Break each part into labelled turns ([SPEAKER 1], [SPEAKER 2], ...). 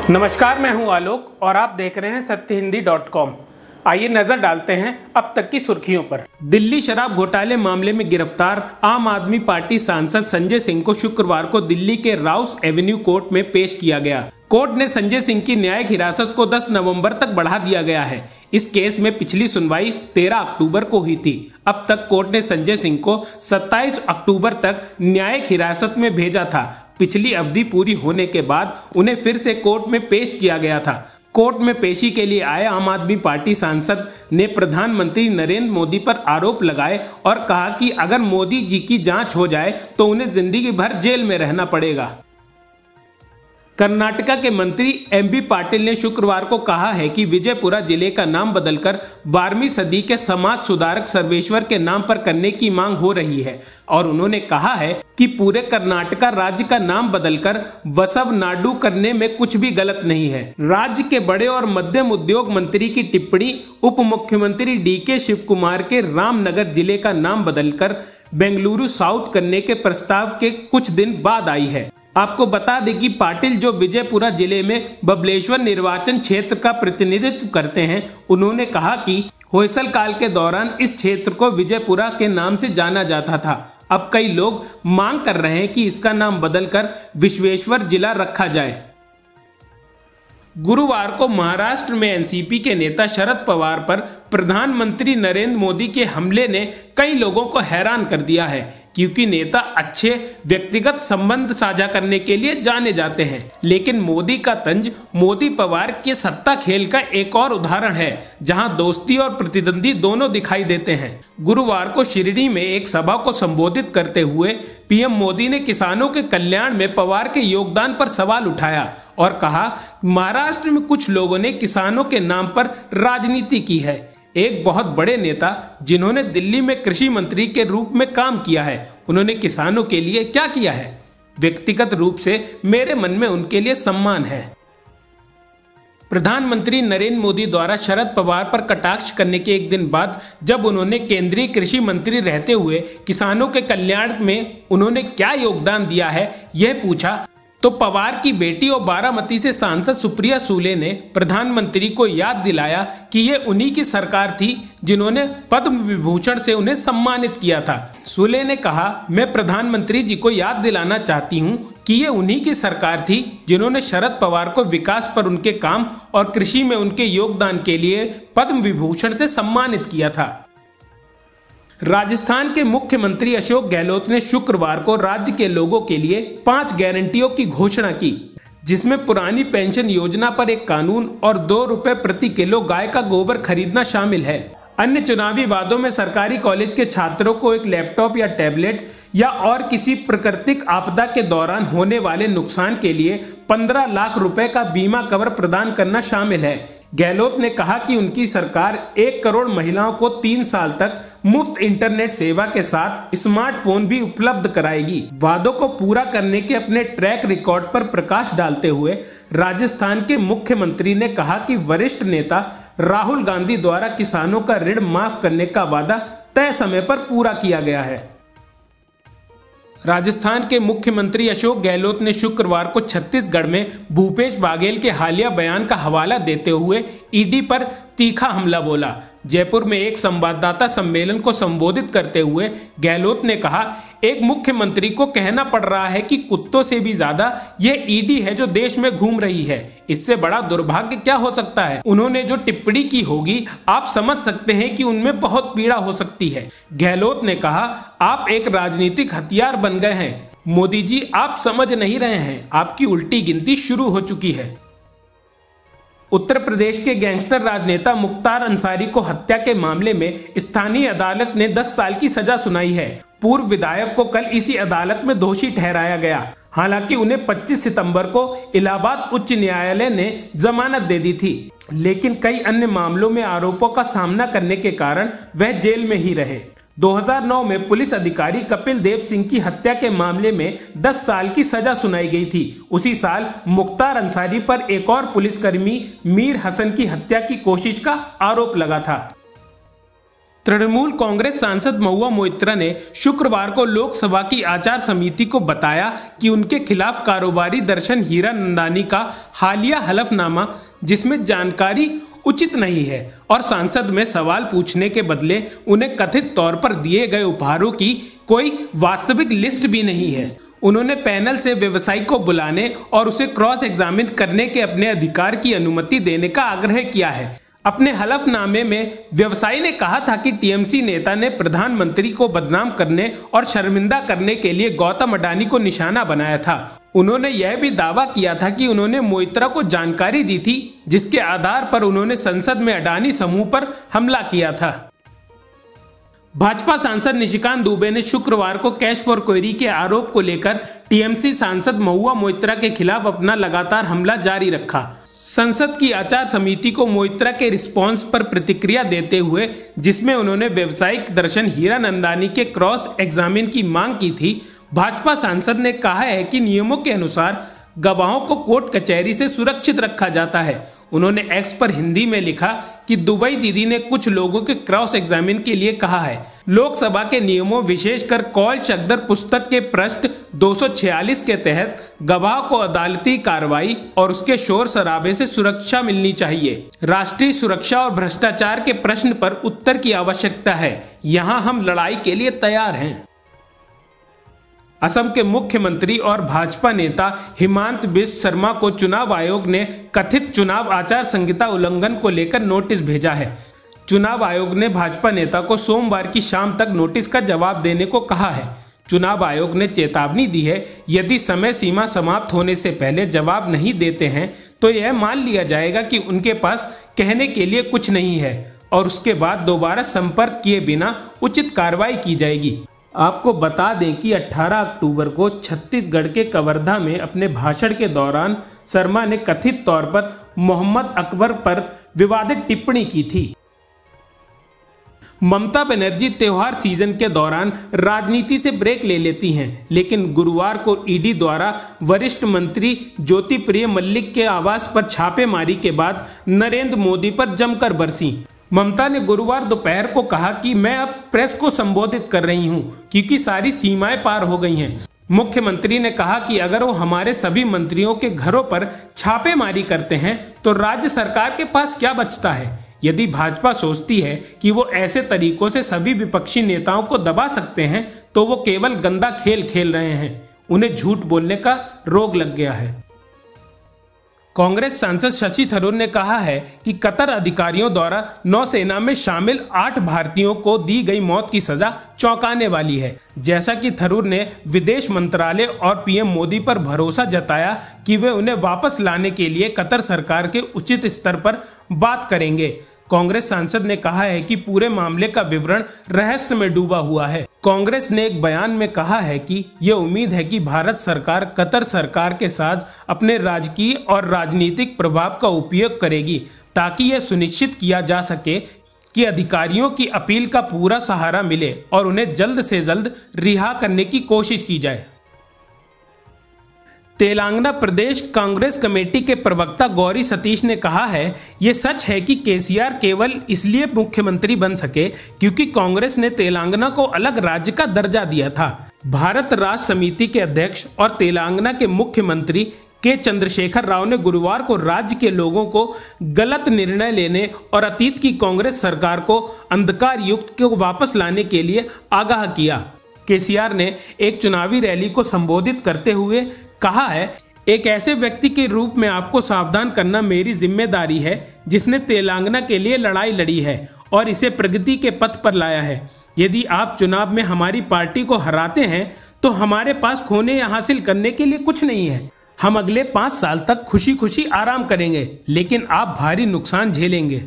[SPEAKER 1] नमस्कार, मैं हूं आलोक और आप देख रहे हैं सत्यहिंदी.com। आइए नजर डालते हैं अब तक की सुर्खियों पर। दिल्ली शराब घोटाले मामले में गिरफ्तार आम आदमी पार्टी सांसद संजय सिंह को शुक्रवार को दिल्ली के राउस एवेन्यू कोर्ट में पेश किया गया। कोर्ट ने संजय सिंह की न्यायिक हिरासत को 10 नवंबर तक बढ़ा दिया गया है। इस केस में पिछली सुनवाई 13 अक्टूबर को हुई थी। अब तक कोर्ट ने संजय सिंह को 27 अक्टूबर तक न्यायिक हिरासत में भेजा था। पिछली अवधि पूरी होने के बाद उन्हें फिर से कोर्ट में पेश किया गया था। कोर्ट में पेशी के लिए आए आम आदमी पार्टी सांसद ने प्रधानमंत्री नरेंद्र मोदी पर आरोप लगाए और कहा कि अगर मोदी जी की जांच हो जाए तो उन्हें जिंदगी भर जेल में रहना पड़ेगा। कर्नाटका के मंत्री एमबी पाटिल ने शुक्रवार को कहा है कि विजयपुरा जिले का नाम बदलकर 12वीं सदी के समाज सुधारक सर्वेश्वर के नाम पर करने की मांग हो रही है और उन्होंने कहा है कि पूरे कर्नाटका राज्य का नाम बदलकर वसवनाडु करने में कुछ भी गलत नहीं है। राज्य के बड़े और मध्यम उद्योग मंत्री की टिप्पणी उप मुख्यमंत्री डीके शिव कुमार के रामनगर जिले का नाम बदलकर बेंगलुरु साउथ करने के प्रस्ताव के कुछ दिन बाद आई है। आपको बता दें कि पाटिल जो विजयपुरा जिले में बबलेश्वर निर्वाचन क्षेत्र का प्रतिनिधित्व करते हैं, उन्होंने कहा कि होयसल काल के दौरान इस क्षेत्र को विजयपुरा के नाम से जाना जाता था। अब कई लोग मांग कर रहे हैं कि इसका नाम बदलकर विश्वेश्वर जिला रखा जाए। गुरुवार को महाराष्ट्र में एनसीपी के नेता शरद पवार पर प्रधानमंत्री नरेंद्र मोदी के हमले ने कई लोगों को हैरान कर दिया है, क्योंकि नेता अच्छे व्यक्तिगत संबंध साझा करने के लिए जाने जाते हैं। लेकिन मोदी का तंज मोदी पवार के सत्ता खेल का एक और उदाहरण है, जहां दोस्ती और प्रतिद्वंदी दोनों दिखाई देते हैं। गुरुवार को शिरडी में एक सभा को संबोधित करते हुए पीएम मोदी ने किसानों के कल्याण में पवार के योगदान पर सवाल उठाया और कहा, महाराष्ट्र में कुछ लोगों ने किसानों के नाम पर राजनीति की है। एक बहुत बड़े नेता जिन्होंने दिल्ली में कृषि मंत्री के रूप में काम किया है, उन्होंने किसानों के लिए क्या किया है? व्यक्तिगत रूप से मेरे मन में उनके लिए सम्मान है। प्रधानमंत्री नरेंद्र मोदी द्वारा शरद पवार पर कटाक्ष करने के एक दिन बाद, जब उन्होंने केंद्रीय कृषि मंत्री रहते हुए किसानों के कल्याण में उन्होंने क्या योगदान दिया है, यह पूछा, तो पवार की बेटी और बारामती से सांसद सुप्रिया सूले ने प्रधानमंत्री को याद दिलाया कि ये उन्हीं की सरकार थी जिन्होंने पद्म विभूषण से उन्हें सम्मानित किया था। सूले ने कहा, मैं प्रधानमंत्री जी को याद दिलाना चाहती हूं कि ये उन्हीं की सरकार थी जिन्होंने शरद पवार को विकास पर उनके काम और कृषि में उनके योगदान के लिए पद्म विभूषण से सम्मानित किया था। राजस्थान के मुख्यमंत्री अशोक गहलोत ने शुक्रवार को राज्य के लोगों के लिए 5 गारंटियों की घोषणा की, जिसमें पुरानी पेंशन योजना पर एक कानून और 2 रुपए प्रति किलो गाय का गोबर खरीदना शामिल है। अन्य चुनावी वादों में सरकारी कॉलेज के छात्रों को एक लैपटॉप या टैबलेट या और किसी प्राकृतिक आपदा के दौरान होने वाले नुकसान के लिए 15 लाख रुपए का बीमा कवर प्रदान करना शामिल है। गहलोत ने कहा कि उनकी सरकार 1 करोड़ महिलाओं को 3 साल तक मुफ्त इंटरनेट सेवा के साथ स्मार्टफोन भी उपलब्ध कराएगी। वादों को पूरा करने के अपने ट्रैक रिकॉर्ड पर प्रकाश डालते हुए राजस्थान के मुख्यमंत्री ने कहा कि वरिष्ठ नेता राहुल गांधी द्वारा किसानों का ऋण माफ करने का वादा तय समय पर पूरा किया गया है। राजस्थान के मुख्यमंत्री अशोक गहलोत ने शुक्रवार को छत्तीसगढ़ में भूपेश बाघेल के हालिया बयान का हवाला देते हुए ईडी पर तीखा हमला बोला। जयपुर में एक संवाददाता सम्मेलन को संबोधित करते हुए गहलोत ने कहा, एक मुख्यमंत्री को कहना पड़ रहा है कि कुत्तों से भी ज्यादा ये ईडी है जो देश में घूम रही है। इससे बड़ा दुर्भाग्य क्या हो सकता है? उन्होंने जो टिप्पणी की होगी, आप समझ सकते हैं कि उनमें बहुत पीड़ा हो सकती है। गहलोत ने कहा, आप एक राजनीतिक हथियार बन गए हैं। मोदी जी, आप समझ नहीं रहे हैं, आपकी उल्टी गिनती शुरू हो चुकी है। उत्तर प्रदेश के गैंगस्टर राजनेता मुख्तार अंसारी को हत्या के मामले में स्थानीय अदालत ने 10 साल की सजा सुनाई है। पूर्व विधायक को कल इसी अदालत में दोषी ठहराया गया। हालांकि उन्हें 25 सितंबर को इलाहाबाद उच्च न्यायालय ने जमानत दे दी थी, लेकिन कई अन्य मामलों में आरोपों का सामना करने के कारण वह जेल में ही रहे। 2009 में पुलिस अधिकारी कपिल देव सिंह की हत्या के मामले में 10 साल की सजा सुनाई गई थी। उसी साल मुख्तार अंसारी पर एक और पुलिसकर्मी मीर हसन की हत्या की कोशिश का आरोप लगा था। तृणमूल कांग्रेस सांसद महुआ मोइत्रा ने शुक्रवार को लोकसभा की आचार समिति को बताया कि उनके खिलाफ कारोबारी दर्शन हीरानंदानी का हालिया हलफनामा, जिसमें जानकारी उचित नहीं है और सांसद में सवाल पूछने के बदले उन्हें कथित तौर पर दिए गए उपहारों की कोई वास्तविक लिस्ट भी नहीं है। उन्होंने पैनल से व्यवसायी को बुलाने और उसे क्रॉस एग्जामिन करने के अपने अधिकार की अनुमति देने का आग्रह किया है। अपने हलफनामे में व्यवसायी ने कहा था कि टीएमसी नेता ने प्रधानमंत्री को बदनाम करने और शर्मिंदा करने के लिए गौतम अडानी को निशाना बनाया था। उन्होंने यह भी दावा किया था कि उन्होंने मोइत्रा को जानकारी दी थी, जिसके आधार पर उन्होंने संसद में अडानी समूह पर हमला किया था। भाजपा सांसद निशिकांत दुबे ने शुक्रवार को कैश फॉर क्वेरी के आरोप को लेकर टीएमसी सांसद महुआ मोइत्रा के खिलाफ अपना लगातार हमला जारी रखा। संसद की आचार समिति को मोइत्रा के रिस्पॉन्स पर प्रतिक्रिया देते हुए, जिसमें उन्होंने व्यावसायिक दर्शन हीरानंदानी के क्रॉस एग्जामिन की मांग की थी, भाजपा सांसद ने कहा है कि नियमों के अनुसार गवाहों को कोर्ट कचहरी से सुरक्षित रखा जाता है। उन्होंने एक्स पर हिंदी में लिखा कि दुबई दीदी ने कुछ लोगों के क्रॉस एग्जामिन के लिए कहा है। लोकसभा के नियमों, विशेषकर कौल चकदर पुस्तक के पृष्ठ 246 के तहत गवाह को अदालती कार्रवाई और उसके शोर शराबे से सुरक्षा मिलनी चाहिए। राष्ट्रीय सुरक्षा और भ्रष्टाचार के प्रश्न पर उत्तर की आवश्यकता है। यहाँ हम लड़ाई के लिए तैयार हैं। असम के मुख्यमंत्री और भाजपा नेता हिमांत बिस्व शर्मा को चुनाव आयोग ने कथित चुनाव आचार संहिता उल्लंघन को लेकर नोटिस भेजा है। चुनाव आयोग ने भाजपा नेता को सोमवार की शाम तक नोटिस का जवाब देने को कहा है। चुनाव आयोग ने चेतावनी दी है, यदि समय सीमा समाप्त होने से पहले जवाब नहीं देते हैं तो यह मान लिया जाएगा कि उनके पास कहने के लिए कुछ नहीं है और उसके बाद दोबारा संपर्क किए बिना उचित कार्रवाई की जाएगी। आपको बता दें कि 18 अक्टूबर को छत्तीसगढ़ के कवर्धा में अपने भाषण के दौरान शर्मा ने कथित तौर पर मोहम्मद अकबर पर विवादित टिप्पणी की थी। ममता बनर्जी त्योहार सीजन के दौरान राजनीति से ब्रेक ले लेती हैं, लेकिन गुरुवार को ईडी द्वारा वरिष्ठ मंत्री ज्योतिप्रिय मल्लिक के आवास पर छापेमारी के बाद नरेंद्र मोदी पर जमकर बरसी। ममता ने गुरुवार दोपहर को कहा कि मैं अब प्रेस को संबोधित कर रही हूं क्योंकि सारी सीमाएं पार हो गई हैं। मुख्यमंत्री ने कहा कि अगर वो हमारे सभी मंत्रियों के घरों पर छापेमारी करते हैं तो राज्य सरकार के पास क्या बचता है। यदि भाजपा सोचती है कि वो ऐसे तरीकों से सभी विपक्षी नेताओं को दबा सकते हैं तो वो केवल गंदा खेल खेल रहे हैं। उन्हें झूठ बोलने का रोग लग गया है। कांग्रेस सांसद शशि थरूर ने कहा है कि कतर अधिकारियों द्वारा नौसेना में शामिल 8 भारतीयों को दी गई मौत की सजा चौंकाने वाली है। जैसा कि थरूर ने विदेश मंत्रालय और पीएम मोदी पर भरोसा जताया कि वे उन्हें वापस लाने के लिए कतर सरकार के उचित स्तर पर बात करेंगे। कांग्रेस सांसद ने कहा है कि पूरे मामले का विवरण रहस्य में डूबा हुआ है। कांग्रेस ने एक बयान में कहा है कि यह उम्मीद है कि भारत सरकार कतर सरकार के साथ अपने राजकीय और राजनीतिक प्रभाव का उपयोग करेगी ताकि यह सुनिश्चित किया जा सके कि अधिकारियों की अपील का पूरा सहारा मिले और उन्हें जल्द से जल्द रिहा करने की कोशिश की जाए। तेलंगाना प्रदेश कांग्रेस कमेटी के प्रवक्ता गौरी सतीश ने कहा है, ये सच है कि केसीआर केवल इसलिए मुख्यमंत्री बन सके क्योंकि कांग्रेस ने तेलंगाना को अलग राज्य का दर्जा दिया था। भारत राष्ट्र समिति के अध्यक्ष और तेलंगाना के मुख्यमंत्री के चंद्रशेखर राव ने गुरुवार को राज्य के लोगों को गलत निर्णय लेने और अतीत की कांग्रेस सरकार को अंधकार युग को वापस लाने के लिए आगाह किया। केसीआर ने एक चुनावी रैली को संबोधित करते हुए कहा है, एक ऐसे व्यक्ति के रूप में आपको सावधान करना मेरी जिम्मेदारी है जिसने तेलंगाना के लिए लड़ाई लड़ी है और इसे प्रगति के पथ पर लाया है। यदि आप चुनाव में हमारी पार्टी को हराते हैं तो हमारे पास खोने या हासिल करने के लिए कुछ नहीं है। हम अगले 5 साल तक खुशी खुशी आराम करेंगे, लेकिन आप भारी नुकसान झेलेंगे।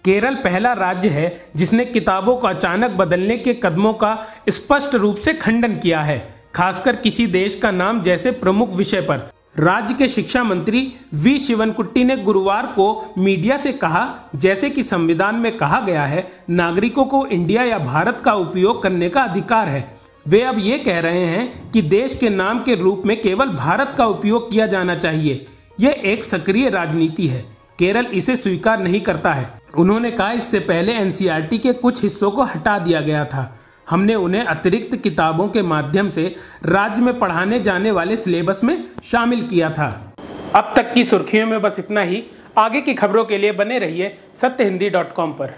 [SPEAKER 1] केरल पहला राज्य है जिसने किताबों को अचानक बदलने के कदमों का स्पष्ट रूप से खंडन किया है, खासकर किसी देश का नाम जैसे प्रमुख विषय पर। राज्य के शिक्षा मंत्री वी शिवनकुट्टी ने गुरुवार को मीडिया से कहा, जैसे कि संविधान में कहा गया है, नागरिकों को इंडिया या भारत का उपयोग करने का अधिकार है। वे अब ये कह रहे हैं कि देश के नाम के रूप में केवल भारत का उपयोग किया जाना चाहिए। यह एक सक्रिय राजनीति है। केरल इसे स्वीकार नहीं करता है। उन्होंने कहा, इससे पहले एनसीईआरटी के कुछ हिस्सों को हटा दिया गया था। हमने उन्हें अतिरिक्त किताबों के माध्यम से राज्य में पढ़ाने जाने वाले सिलेबस में शामिल किया था। अब तक की सुर्खियों में बस इतना ही। आगे की खबरों के लिए बने रहिए सत्यहिंदी.com पर।